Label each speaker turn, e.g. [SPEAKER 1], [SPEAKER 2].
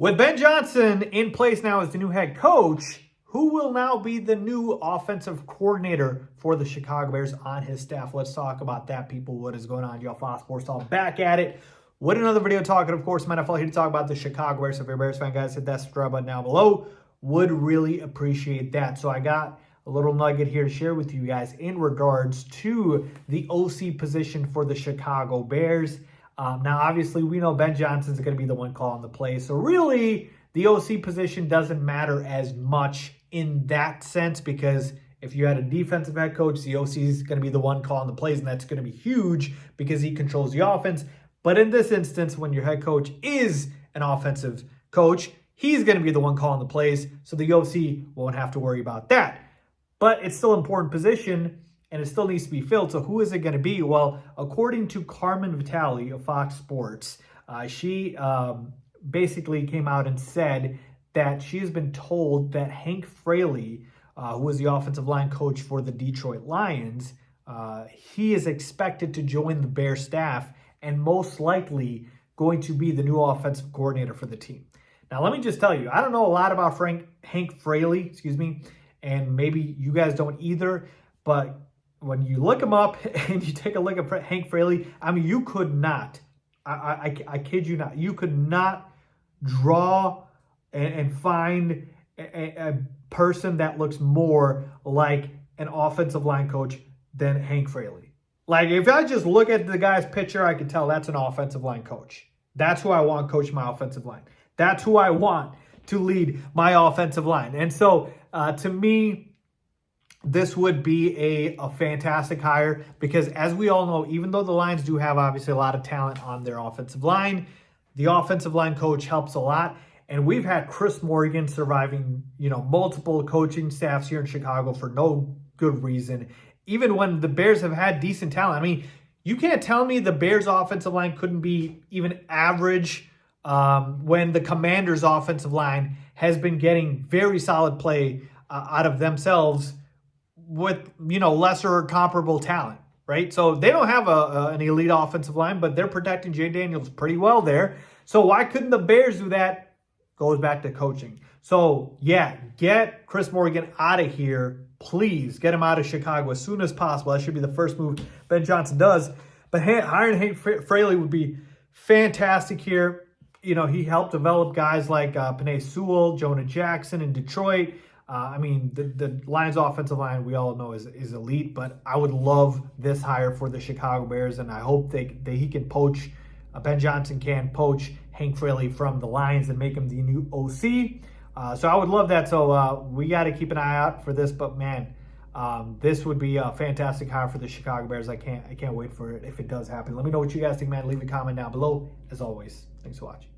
[SPEAKER 1] With Ben Johnson in place now as the new head coach, who will now be the new offensive coordinator for the Chicago Bears on his staff? Let's talk about that, people. What is going on? Y'all, Faiz Sports all back at it with another video talking, of course, NFL here to talk about the Chicago Bears. So if you're a Bears fan, guys, hit that subscribe button down below. Would really appreciate that. So I got a little nugget here to share with you guys in regards to the OC position for the Chicago Bears. Now, obviously, we know Ben Johnson's going to be the one calling the play. So really, the OC position doesn't matter as much in that sense, because if you had a defensive head coach, the OC is going to be the one calling the plays, and that's going to be huge because he controls the offense. But in this instance, when your head coach is an offensive coach, he's going to be the one calling the plays, so the OC won't have to worry about that. But it's still an important position, and it still needs to be filled. So who is it going to be? Well, according to Carmen Vitale of Fox Sports, she basically came out and said that she has been told that Hank Fraley, who was the offensive line coach for the Detroit Lions, he is expected to join the Bears staff and most likely going to be the new offensive coordinator for the team. Now, let me just tell you, I don't know a lot about Hank Fraley, and maybe you guys don't either, but when you look him up and you take a look at Hank Fraley, I mean, you could not, I kid you not, you could not draw and find a person that looks more like an offensive line coach than Hank Fraley. Like, if I just look at the guy's picture, I can tell that's an offensive line coach. That's who I want coach my offensive line. That's who I want to lead my offensive line. And so, to me, this would be a fantastic hire because, as we all know, even though the Lions do have obviously a lot of talent on their offensive line, the offensive line coach helps a lot. And we've had Chris Morgan surviving, multiple coaching staffs here in Chicago for no good reason. Even when the Bears have had decent talent. I mean, you can't tell me the Bears offensive line couldn't be even average when the Commanders offensive line has been getting very solid play out of themselves with, lesser comparable talent, right? So they don't have an elite offensive line, but they're protecting Jay Daniels pretty well there. So why couldn't the Bears do that? Goes back to coaching. So yeah, get Chris Morgan out of here. Please get him out of Chicago as soon as possible. That should be the first move Ben Johnson does. But hiring Hank Fraley would be fantastic here. He helped develop guys like Penei Sewell, Jonah Jackson in Detroit. The Lions offensive line, we all know, is elite, but I would love this hire for the Chicago Bears, and I hope that he can poach, Ben Johnson can poach Hank Fraley from the Lions and make him the new OC. So I would love that. So we got to keep an eye out for this, but man, this would be a fantastic hire for the Chicago Bears. I can't wait for it if it does happen. Let me know what you guys think, man. Leave a comment down below. As always, thanks for watching.